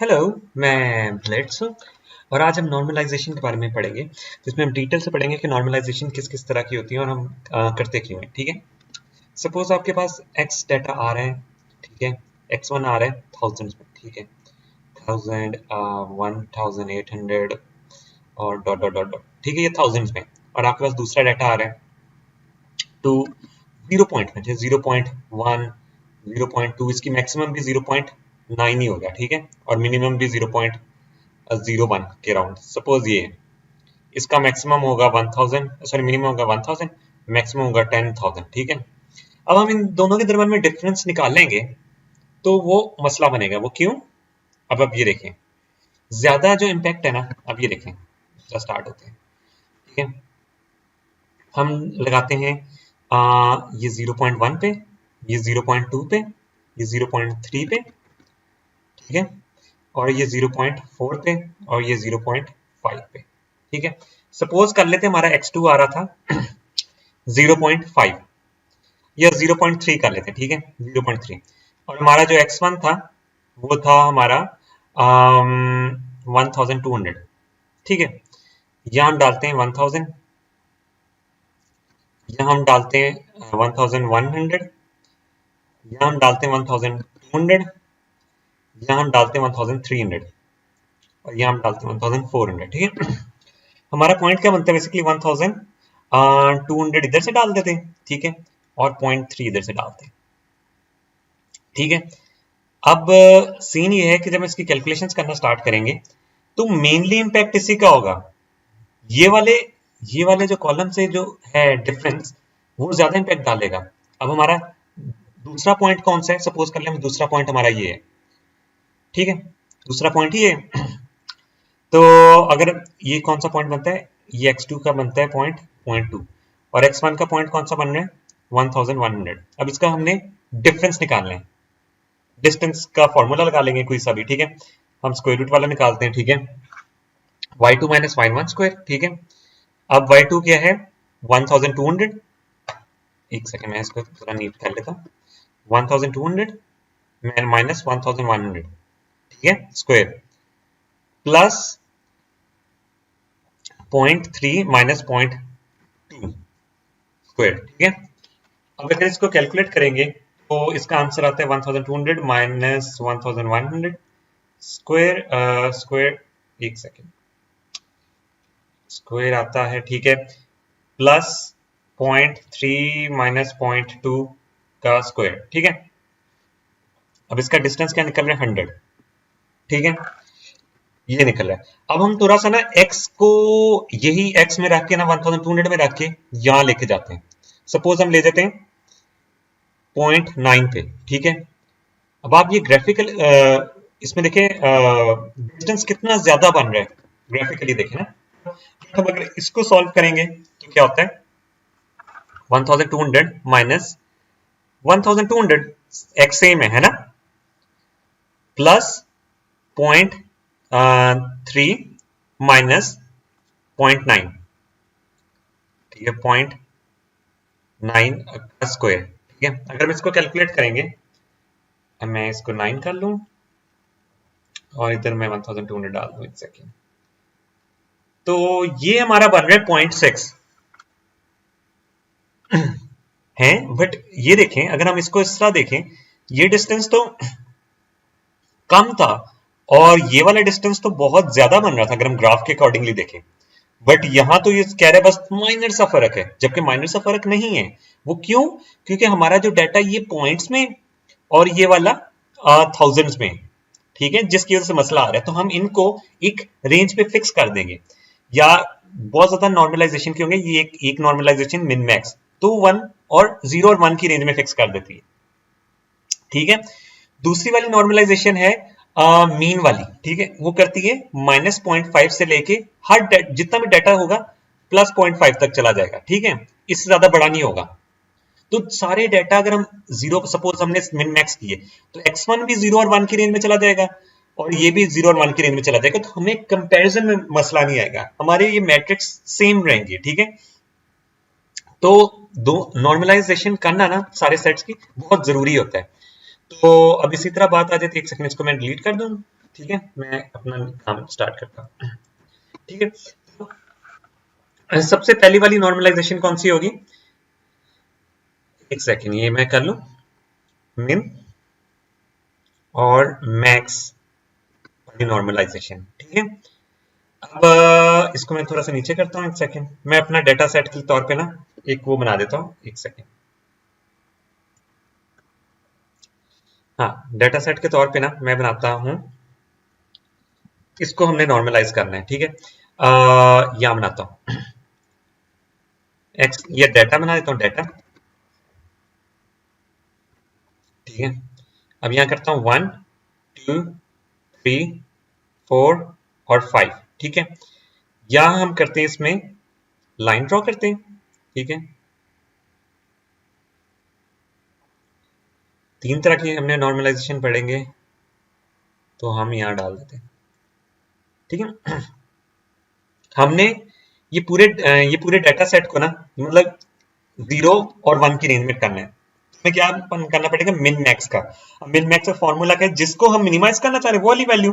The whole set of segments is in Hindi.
हेलो, मैं ब्लेड्स हूँ और आज हम नॉर्मलाइजेशन के बारे में पढ़ेंगे जिसमें हम डिटेल से पढ़ेंगे कि नॉर्मलाइजेशन किस किस तरह की होती है और हम करते क्यों हैं। ठीक है। सपोज आपके पास एक्स डाटा आ रहे हैं। ठीक है। x1 आ रहा है थाउजेंड्स में। ठीक है। 1000, 1800 और डॉट डॉट डॉट डॉट। ठीक है, ये थाउजेंड्स में। और आपके पास दूसरा डाटा आ रहा है टू 0 पॉइंट में, 0.1, 0.2। इसकी मैक्सिमम भी 0.9 ही होगा। ठीक है। और मिनिमम भी 0.01 के राउंड। सपोज ये इसका मैक्सिमम होगा 1000, सॉरी मिनिमम होगा 1000, मैक्सिमम होगा 10,000। ठीक है। अब हम इन दोनों के दरम्यान में डिफरेंस निकाल लेंगे तो वो मसला बनेगा। वो क्यों? अब ये देखें, ज्यादा जो इम्पैक्ट है ना, अब ये देखें, स्टार्ट होते हैं। ठीक है। हम लगाते हैं ये 0.1 पे, ये 0.2 पे, ये 0.3 पे। ठीक है। और ये 0.4 पे और ये 0.5 पे। ठीक है। सपोज कर लेते हैं हमारा x2 आ रहा था 0.5 या 0.3 कर लेते हैं। ठीक है। 0.3। और हमारा जो x1 था वो था हमारा 1200। ठीक है। यहाँ हम डालते हैं 1000, यहाँ हम डालते हैं 1100, यहाँ हम डालते हैं 1200, यहाँ हम डालते हैं 1300 और यहाँ हम डालते हैं 1400। ठीक है। हमारा पॉइंट क्या बनता है? बेसिकली 1200 इधर से डाल देते हैं। ठीक है। और 0.3 इधर से डालते हैं। ठीक है। अब सीन ये है कि जब इसकी कैलकुलेशंस करना स्टार्ट करेंगे तो मेनली इंपैक्ट इसी का होगा। ये वाले ये वाले जो कॉलम से जो है डिफरेंस, वो ज्यादा इंपैक्ट डालेगा। अब हमारा दूसरा पॉइंट कौन सा है? सपोज कर लें दूसरा पॉइंट हमारा ये है। ठीक है। दूसरा पॉइंट ये है। तो अगर ये कौन सा पॉइंट बनता है? ये x2 का बनता है पॉइंट 2 और x1 का पॉइंट कौन सा बन रहा है? 1100। अब इसका हमने डिफरेंस निकालना है। डिस्टेंस का फॉर्मूला लगा लेंगे कोई सा भी। ठीक है। हम स्क्वायर रूट वाला निकालते हैं। ठीक है। y2 minus y1 square. ठीक है। अब y2 क्या है? 1200। एक सेकंड, मैं इसको थोड़ा नीट कर लेता हूँ। 1200 माइनस 1100। ठीक है, स्क्वायर प्लस 0.3 माइनस 0.2 स्क्वायर। ठीक है। अब अगर इसको कैलकुलेट करेंगे तो इसका आंसर आता है 1200 माइनस 1100 स्क्वायर। स्क्वायर, एक सेकेंड, स्क्वायर आता है। ठीक है। प्लस 0.3 माइनस 0.2 का स्क्वायर। ठीक है। अब इसका डिस्टेंस क्या निकल रहा है? 100। ठीक है। ये निकल रहा है। अब हम थोड़ा सा ना x को यही x में रख के ना 1200 में रख के यहां लेके जाते हैं। सपोज हम ले जाते हैं 0.9 पे। ठीक है। अब आप ये ग्राफिकल इसमें देखें डिस्टेंस कितना ज्यादा बन रहा है। ग्राफिकली देखें ना। हम अगर इसको सॉल्व करेंगे तो क्या होता है? 1200 माइनस 1200 एक्स सेम है ना, प्लस 0.3 माइनस 0.9। ठीक है। 0.9 का स्क्वायर। ठीक है। अगर हम इसको कैलकुलेट करेंगे, अब मैं इसको 9 कर लूं और इधर मैं 1200 डाल दूं। एक सेकेंड। तो ये हमारा बन रहा है 0.6 है। बट ये देखें, अगर हम इसको इस तरह देखें, ये डिस्टेंस तो कम था और ये वाला डिस्टेंस तो बहुत ज्यादा बन रहा था अगर हम ग्राफ के अकॉर्डिंगली देखें। बट यहां तो ये कह रहा है बस माइनर सा फर्क है, जबकि माइनर सा फर्क नहीं है। वो क्यों? क्योंकि हमारा जो डाटा ये पॉइंट्स में और ये वाला थाउजेंड्स में। ठीक है। जिसकी वजह से मसला आ रहा है, तो हम इनको एक रेंज पे फिक्स कर देंगे या बहुत ज्यादा नॉर्मलाइजेशन के होंगे। ये एक नॉर्मलाइजेशन मिन मैक्स तो 1 और 0 और 1 की रेंज में फिक्स कर देती है। ठीक है। दूसरी वाली नॉर्मलाइजेशन है मीन वाली। ठीक है। वो करती है -0.5 से लेके हर जितना भी डाटा होगा +0.5 तक चला जाएगा। ठीक है। इससे ज्यादा बड़ा नहीं होगा। तो सारे डाटा अगर हम जीरो, सपोज हमने मिन मैक्स किए, तो x1 भी 0 और 1 की रेंज में चला जाएगा और ये भी 0 और 1 की रेंज में चला जाएगा। तो हमें कंपैरिजन में मसला नहीं आएगा, हमारे ये मैट्रिक्स सेम रहेंगे। ठीक है। तो दो नॉर्मलाइजेशन करना ना सारे सेट्स की बहुत जरूरी होता है। तो अब इसी तरह बात आ जाती है। एक सेकंड, इसको मैं डिलीट कर दूं। ठीक है, मैं अपना काम स्टार्ट करता हूँ। ठीक है, तो सबसे पहली वाली नॉर्मलाइजेशन कौन सी होगी? एक सेकेंड, ये मैं कर लूं, मिन और मैक्स वाली नॉर्मलाइजेशन। ठीक है, अब इसको मैं थोड़ा सा नीचे करता हूँ, एक सेकेंड। मैं अपना डेटा सेट के तौर पे ना एक वो बना देता हूँ, एक सेकेंड। हाँ, डेटा सेट के तौर पे ना मैं बनाता हूँ, इसको हमने नॉर्मलाइज करना है। ठीक है, यहाँ बनाता हूँ एक्स, ये डेटा बना देता हूँ, डेटा। ठीक है, अब यहाँ करता हूँ 1 2 3 4 और 5। ठीक है, यहाँ हम करते हैं, इसमें लाइन ड्रॉ करते हैं। ठीक है, तीन तरह की हमने नॉर्मलाइजेशन पढ़ेंगे, तो हम यहाँ डाल देते हैं। ठीक है, हमने ये पूरे डाटा सेट को ना, मतलब 0 और 1 की रेंज में करना है। हमें क्या करना पड़ेगा? मिन मैक्स का। अब मिन मैक्स का फॉर्मूला क्या है? जिसको हम मिनिमाइज करना चाह रहे हैं वो वाली वैल्यू।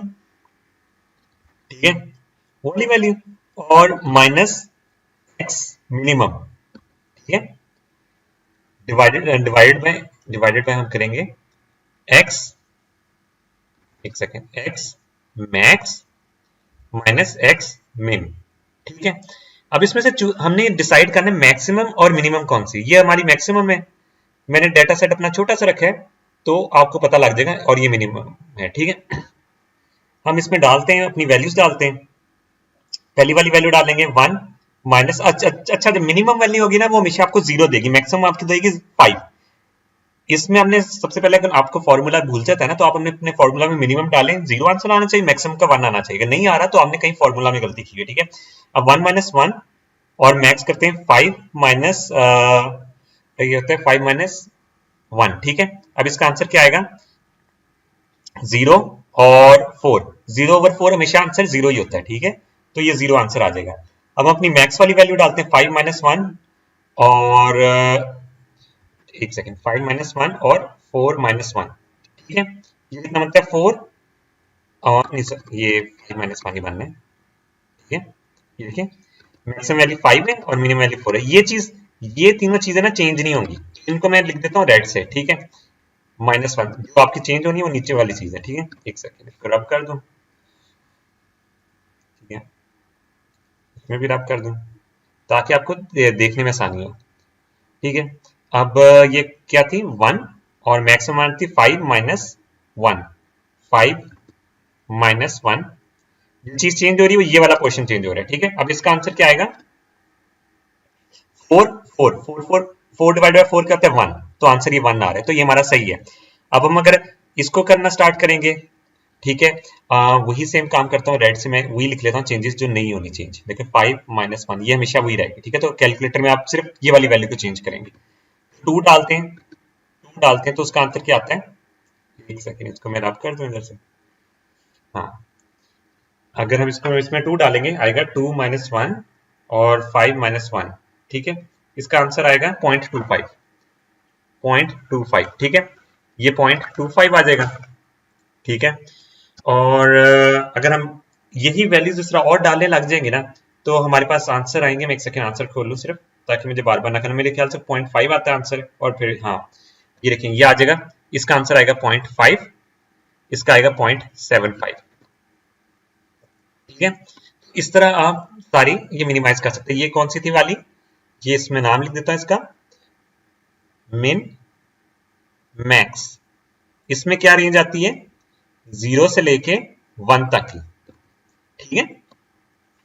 ठीक है, वो वाली वैल्यू और माइनस एक्स मिनिमम। ठीक है, डिवाइडेड बाय हम करेंगे एक्स, एक second, x max minus x मिन। ठीक है, अब इसमें से हमने डिसाइड करना है मैक्सिमम और मिनिमम कौन सी। ये हमारी मैक्सिमम है, मैंने डेटा सेट अपना छोटा सा रखा है, तो आपको पता लग जाएगा, और ये मिनिमम है। ठीक है, हम इसमें डालते हैं, अपनी वैल्यूज डालते हैं। पहली वाली वैल्यू डालेंगे 1 माइनस, अच्छा जब मिनिमम वैल्यू होगी ना वो हमेशा आपको 0 देगी, मैक्सिमम आपकी देगी 5। इसमें हमने सबसे पहले, अगर आपको फॉर्मूला भूल जाता है ना, तो आप अपने फॉर्मूला में मिनिमम डालें, 0 आंसर आना चाहिए, मैक्सिमम का 1 आना चाहिए। अगर नहीं आ रहा तो आपने कहीं फॉर्मूला में गलती की है। ठीक है, अब 1 माइनस 1 और मैक्स करते हैं 5 माइनस, ये होता है 5 माइनस 1। ठीक है, अब इसका आंसर क्या आएगा? 0 और 4। 0 ओवर 4 हमेशा आंसर 0 ही होता है। ठीक है, तो ये 0 आंसर आ जाएगा। अब हम अपनी मैक्स वाली वैल्यू डालते हैं, 5 माइनस 1 और एक सेकेंड, 5 माइनस 1 और 4 माइनस 1। ठीक है, ये कितना बनता है? 4 और नहीं सर, ये 5 माइनस 1 ही बनना है। ठीक है, ये देखिए, मैक्सिमम वैल्यू 5 है और मिनिमम वैल्यू 4 है। ये तीनों चीजें ना चेंज नहीं होंगी, इनको मैं लिख देता हूँ रेड से। ठीक है, -1 जो आपकी चेंज होनी है वो नीचे वाली चीज है। ठीक है, एक सेकेंड, इसको रब कर दूं। ठीक है, इसमें भी रब कर दूं ताकि आपको देखने में आसानी हो। ठीक है, अब ये क्या थी? 1 और मैक्सिमम थी 5 माइनस 1। 5 माइनस 1, जो चीज चेंज हो रही है वो ये वाला पोर्शन चेंज हो रहा है। ठीक है, अब इसका आंसर क्या आएगा? 4 4 4 4 4 डिवाइड बाय 4 क्या होता है? 1। तो आंसर ये 1 आ रहा है, तो ये हमारा सही है। अब हम अगर इसको करना स्टार्ट करेंगे, ठीक है, वही सेम काम करता हूँ, रेड से मैं वही लिख लेता हूँ, चेंजेस जो नहीं होनी चेंज। देखिए 5 माइनस 1 ये हमेशा वही रहेगी। ठीक है, तो कैलकुलेटर में आप सिर्फ ये वाली वैल्यू को चेंज करेंगे। 2 डालते हैं, 2 डालते हैं तो उसका आंसर क्या आता है? एक सेकेंड, इसको मैं रब कर दूं इधर से। हाँ, अगर हम इसको इसमें 2 डालेंगे आएगा 2 माइनस 1 और 5 माइनस 1। ठीक है, इसका आंसर आएगा 0.25। 0.25। ठीक है, ये 0.25 आ जाएगा। ठीक है, और अगर हम यही वैल्यूज दूसरा और डालने लग जाएंगे ना, तो हमारे पास आंसर आएंगे। मैं एक सेकेंड आंसर खोल लूँ सिर्फ, ताकि मुझे बार बार ना करना। मेरे ख्याल से 0.5 आता है आंसर, और फिर हाँ, ये देखेंगे ये आ जाएगा। इसका आंसर आएगा 0.5, इसका आएगा 0.75। ठीक है, इस तरह आप सारी ये मिनिमाइज कर सकते हैं। ये कौन सी थी वाली? ये इसमें नाम लिख देता हूं इसका, मिन मैक्स। इसमें क्या रेंज आती है? 0 से लेके 1 तक की। ठीक है,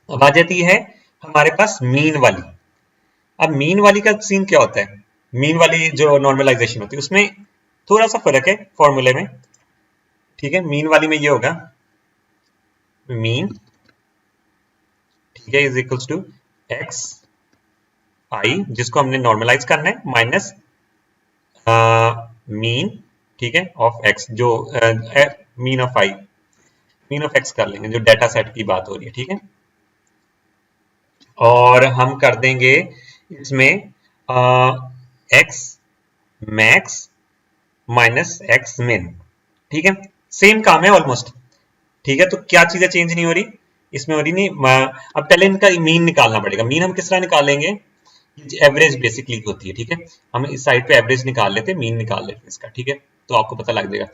अब आ जाती है हमारे पास मीन वाली। अब मीन वाली का सीन क्या होता है? मीन वाली जो नॉर्मलाइजेशन होती है उसमें थोड़ा सा फर्क है फॉर्मूले में। ठीक है, मीन वाली में ये होगा, मीन, ठीक है, इज इक्वल्स टू एक्स आई, जिसको हमने नॉर्मलाइज करना है, माइनस मीन, ठीक है, ऑफ एक्स, जो mean of I, mean of x कर लेंगे, जो डाटा सेट की बात हो रही है। ठीक है, और हम कर देंगे इसमें एक्स मैक्स माइनस एक्स मिन। ठीक है, सेम काम है ऑलमोस्ट। ठीक है, तो क्या चीजें चेंज नहीं हो रही इसमें, हो रही नहीं। अब पहले इनका मीन निकालना पड़ेगा। मीन हम किस तरह निकालेंगे, एवरेज बेसिकली होती है, ठीक है। हम इस साइड पे एवरेज निकाल लेते हैं, मीन निकाल लेते हैं इसका, ठीक है। तो आपको पता लग जाएगा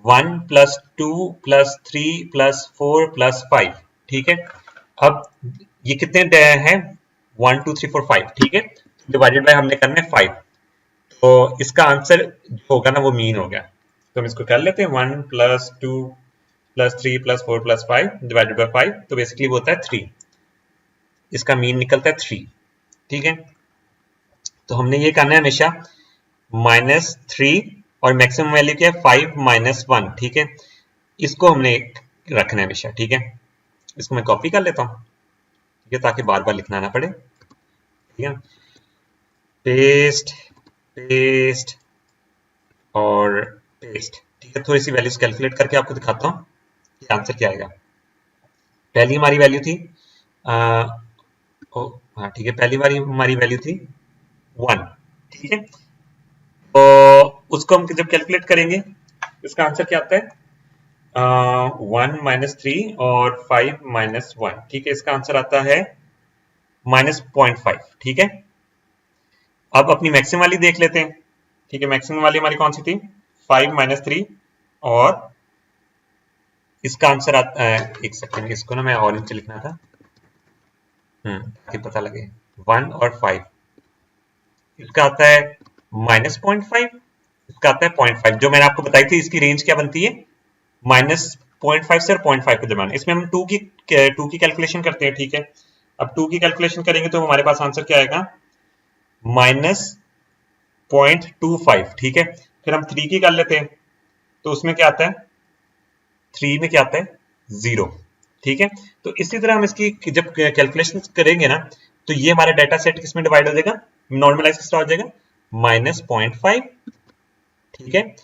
1+2+3+4+5, ठीक है। अब ये कितने हैं, 1 2 3 4 5, ठीक है। डिवाइडेड बाय हमने करना है 5, तो इसका आंसर जो होगा ना वो मीन हो गया। तो हम इसको कर लेते हैं 1+2+3+4+5 डिवाइडेड बाय 5, तो बेसिकली वो होता है 3। इसका मीन निकलता है 3, ठीक है। तो हमने ये करना है हमेशा -3, और मैक्सिमम वैल्यू क्या है 5 - 1, ठीक है। इसको हमने रखना है हमेशा, ठीक है। इसको मैं कॉपी कर लेता हूँ, ठीक है, ताकि बार बार लिखना ना पड़े, ठीक है। पेस्ट पेस्ट और पेस्ट, ठीक है। थोड़ी सी वैल्यूज कैलकुलेट करके आपको दिखाता हूँ कि आंसर क्या आएगा। पहली हमारी वैल्यू थी हाँ ठीक है, पहली बारी हमारी वैल्यू थी 1, ठीक है। तो उसको हम जब कैलकुलेट करेंगे इसका आंसर क्या आता है, 1 - 3 और 5 - 1, ठीक है। इसका आंसर आता है -0.5, ठीक है। अब अपनी मैक्सिमम वाली देख लेते हैं, ठीक है। मैक्सिमम वाली हमारी कौन सी थी, 5 - 3, और इसका आंसर आता है, एक सेकेंड, इसको ना मैं ऑरेंज से लिखना था, ताकि पता लगे, 1 और 5, इसका आता है -0.5, इसका आता है 0.5। जो मैंने आपको बताई थी इसकी रेंज क्या बनती है, -0.5 से और 0.5 के दरम्यान। इसमें हम 2 की कैलकुलेशन करते हैं, ठीक है। अब 2 की कैलकुलेशन करेंगे तो हमारे पास आंसर क्या आएगा, -0.25, ठीक है। फिर हम 3 की कर लेते हैं, तो उसमें क्या आता है, 3 में क्या आता है, 0, ठीक है। तो इसी तरह हम इसकी जब कैलकुलेशन करेंगे ना, तो ये हमारा डाटा सेट किसमें डिवाइड हो जाएगा, नॉर्मलाइज किस तरह हो जाएगा, -0.5, ठीक है,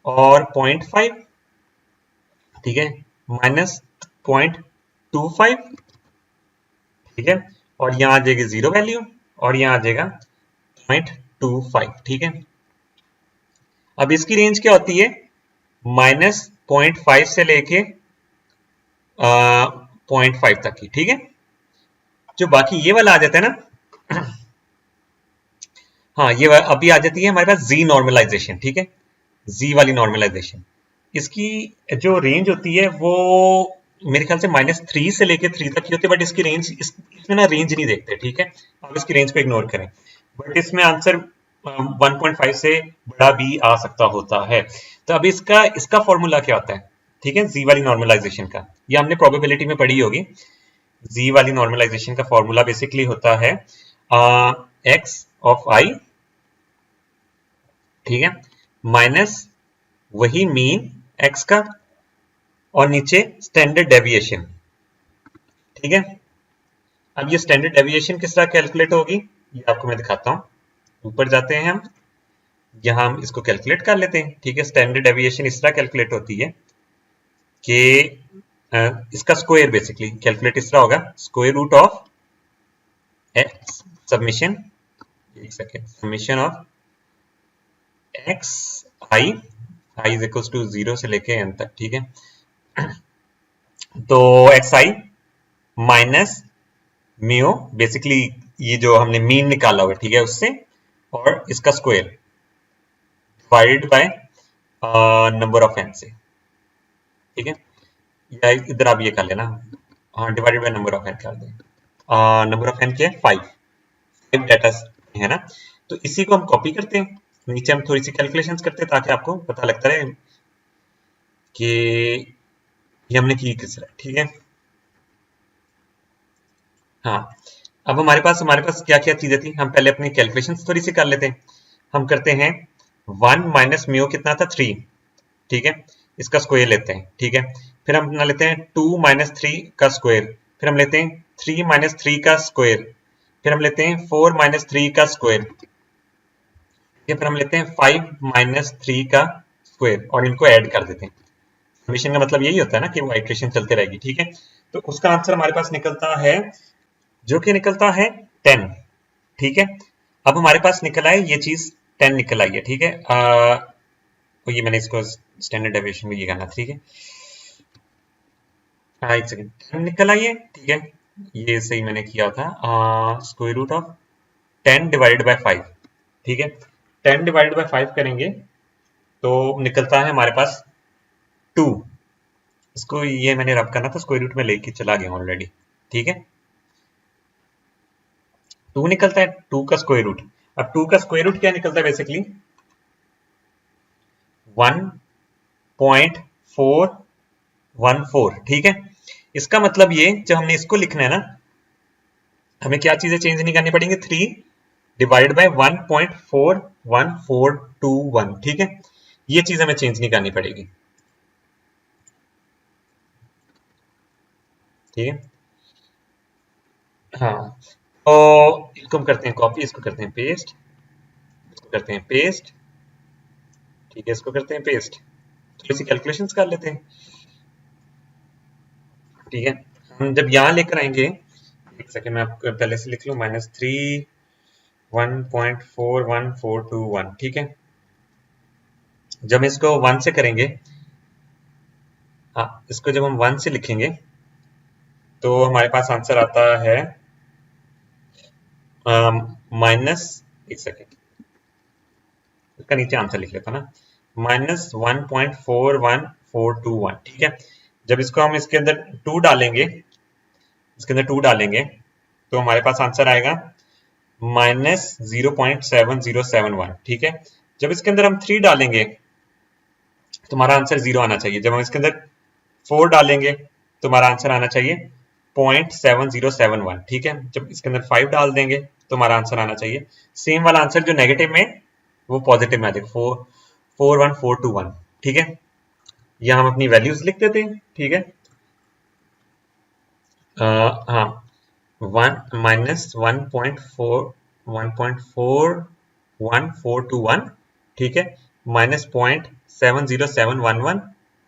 और 0.5, ठीक है, -0.25, ठीक है, और यहां आ जाएगी 0 वैल्यू, और यहां आ जाएगा 0.25, ठीक है। अब इसकी रेंज क्या होती है, -0.5 से लेके 0.5 तक की, ठीक है। जो बाकी ये वाला आ जाता है ना, हाँ ये अभी आ जाती है हमारे पास जी नॉर्मलाइजेशन, ठीक है, जी वाली नॉर्मलाइजेशन। इसकी जो रेंज होती है वो मेरे ख्याल से -3 से लेके 3 तक की होती है, बट इसकी रेंज इसमें ना रेंज नहीं देखते, ठीक है। आप इसकी रेंज को इग्नोर करें, बट इसमें आंसर 1.5 से बड़ा भी आ सकता होता है। तो अभी इसका इसका फॉर्मूला क्या होता है, ठीक है, जी वाली नॉर्मलाइजेशन का, ये हमने प्रोबेबिलिटी में पढ़ी होगी। जी वाली नॉर्मलाइजेशन का फॉर्मूला बेसिकली होता है एक्स ऑफ आई, ठीक है, माइनस वही मीन एक्स का, और नीचे स्टैंडर्ड डेविएशन, ठीक है। अब ये स्टैंडर्ड डेविएशन किस तरह कैलकुलेट होगी, ये आपको मैं दिखाता हूं। ऊपर जाते हैं हम, यहां हम इसको कैलकुलेट कर लेते हैं, ठीक है। स्टैंडर्ड डेविएशन इस तरह कैलकुलेट होती है कि इसका स्क्वायर बेसिकली कैलकुलेट इस तरह होगा, square root of X submission, एक second, submission of X I, I is equal to 0 से लेके एन तक, ठीक है। तो X I minus mu, basically ये जो हमने मीन निकाला हुआ, ठीक है, उससे, और इसका square divided by number of N से, ठीक है। या इधर आप ये कर लेना, हाँ, divided by number of N कर दें। नंबर ऑफ एन क्या है, 5 डाटा है ना। तो इसी को हम कॉपी करते हैं, नीचे हम थोड़ी सी कैलकुलेशंस करते हैं ताकि आपको पता लगता रहे कि ये हमने की किस तरह, ठीक है। हाँ, अब हमारे पास क्या क्या चीजें थी, हम पहले अपनी कैलकुलेशन थोड़ी सी कर लेते हैं। हम करते हैं 1 माइनस म्यू कितना था, 3, ठीक है, इसका स्क्वायर लेते हैं, ठीक है। फिर हम अपना लेते हैं 2 - 3 का स्क्वायर, फिर हम लेते हैं 3 - 3 का स्क्वायर, फिर हम लेते हैं 4 - 3 का स्क्वायर, फिर हम लेते हैं 5 - 3 का स्क्वायर, और इनको ऐड कर देते हैं। समेशन का मतलब यही होता है ना कि वो आइट्रेशन चलते रहेगी, ठीक है। तो उसका आंसर हमारे पास निकलता है, जो कि निकलता है 10, ठीक है। अब हमारे पास निकल आए ये चीज 10 निकल आई है, ठीक है। और ये मैंने इसको स्टैंडर्ड डेविएशन में ये करना, ठीक है। हाँ, एक सेकेंड, 10 निकल आई है, ठीक है, ये सही मैंने किया था। Square root of 10 divided by 5, ठीक है, 10 डिवाइडेड बाय 5 करेंगे तो निकलता है हमारे पास 2। इसको ये मैंने रब करना था, स्क्वायर रूट में लेके चला गया ऑलरेडी, ठीक है। 2 निकलता है, 2 का स्क्वायर रूट। अब 2 का स्क्वायर रूट क्या निकलता है बेसिकली 1.414, ठीक है। इसका मतलब ये जब हमने इसको लिखना है ना, हमें क्या चीजें चेंज नहीं करनी पड़ेंगी, 3 डिवाइड बाय 1.41421, ठीक है, ये चीज हमें चेंज नहीं करनी पड़ेगी, ठीक है। हाँ, तो इसको हम करते हैं कॉपी, इसको करते हैं पेस्ट, इसको करते हैं पेस्ट, ठीक है, इसको करते हैं पेस्ट। थोड़ी सी कैलकुलेशंस कर लेते हैं, ठीक है। हम जब यहाँ लेकर आएंगे, एक सेकेंड मैं आपको पहले से लिख लूँ, -3 1.41421, ठीक है। जब हम इसको 1 से करेंगे, हाँ, इसको जब हम 1 से लिखेंगे तो हमारे पास आंसर आता है माइनस, एक सेकेंड, इसका नीचे आंसर लिख लेता ना, -1.41421, ठीक है। जब इसको हम इसके अंदर 2 डालेंगे, इसके अंदर 2 डालेंगे तो हमारे पास आंसर आएगा -0.7071, ठीक है। जब इसके अंदर हम 3 डालेंगे तो हमारा आंसर 0 आना चाहिए। जब हम इसके अंदर 4 डालेंगे तो हमारा आंसर आना चाहिए 0.7071, ठीक है। जब इसके अंदर 5 डाल देंगे तो हमारा आंसर आना चाहिए सेम वाला आंसर जो नेगेटिव में वो पॉजिटिव में आ जाएगा, 41421, ठीक है। यहाँ हम अपनी वैल्यूज लिख देते हैं, ठीक है। हाँ, 1 - 1.41421, ठीक है, -0.70711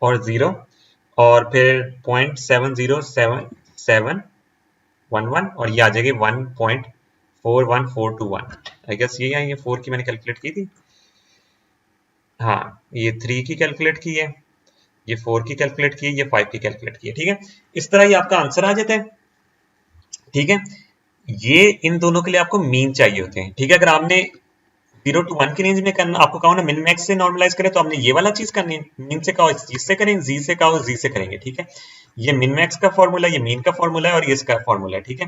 और 0, और फिर 0.70711, और ये आ जाएगी 1.41421। आई गेस ये आई है 4 की मैंने कैलकुलेट की थी, हाँ, ये 3 की कैलकुलेट की है, ये 4 की कैलकुलेट की है, ये 5 की कैलकुलेट की है, ठीक है। इस तरह ये आपका आंसर आ जाता है, ठीक है। ये इन दोनों के लिए आपको मीन चाहिए होते हैं, ठीक है। अगर आपने 0 to 1 की रेंज में करना, आपको कहो ना मिन मैक्स से नॉर्मलाइज करें, तो आपने ये वाला चीज करनी है, मीन से कहो इससे करें, जी से कहो जी से करेंगे, ठीक है। ये मिन मैक्स का फॉर्मूला, ये मीन का फॉर्मूला है, और ये इसका फॉर्मूला है, ठीक है।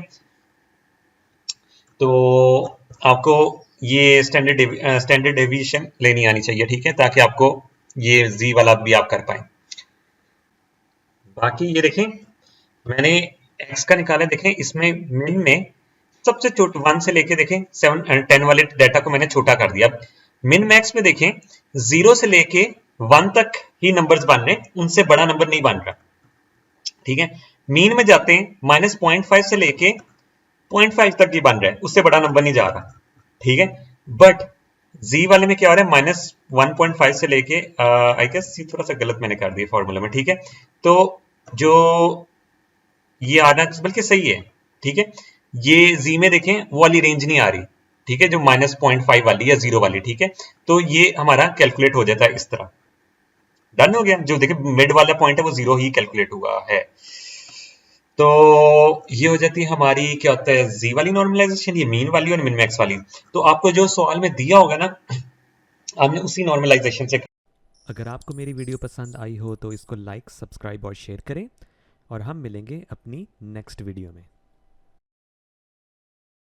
तो आपको ये स्टैंडर्ड डेविएशन लेनी आनी चाहिए, ठीक है, ताकि आपको ये जी वाला भी आप कर पाए। बाकी ये देखें, मैंने एक्स का निकाला, देखें इसमें मिन में सबसे छोटा 1 से लेके देखें 7 10 वाले डाटा को मैंने छोटा कर दिया। मिन मैक्स में देखें 0 से लेके 1 तक ही नंबर्स बन रहे, उनसे बड़ा नंबर नहीं बन रहा, ठीक है। मीन में जाते हैं -0.5 से लेके 0.5 तक ही बन रहा है, उससे बड़ा नंबर नहीं जा रहा, ठीक है। बट जी वाले में क्या हो रहा है, -1.5 से लेके आई गेस ये थोड़ा सा गलत मैंने कर दिया फॉर्मूला में, ठीक है। तो जो ये आना बल्कि सही है, ठीक है। ये जी में देखें वो वाली रेंज नहीं आ रही, ठीक है, जो -0.5 वाली या 0 वाली, ठीक है। तो ये हमारा कैलकुलेट हो जाता है इस तरह, डन हो गया। जो देखे मिड वाला पॉइंट है वो 0 ही कैलकुलेट हुआ है। तो ये हो जाती है हमारी, क्या होता है, जी वाली नॉर्मलाइजेशन, ये मीन वाली और मिन मैक्स वाली। तो आपको जो सवाल में दिया होगा ना, आपने उसी नॉर्मलाइजेशन से। अगर आपको मेरी वीडियो पसंद आई हो तो इसको लाइक, सब्सक्राइब और शेयर करें, और हम मिलेंगे अपनी नेक्स्ट वीडियो में।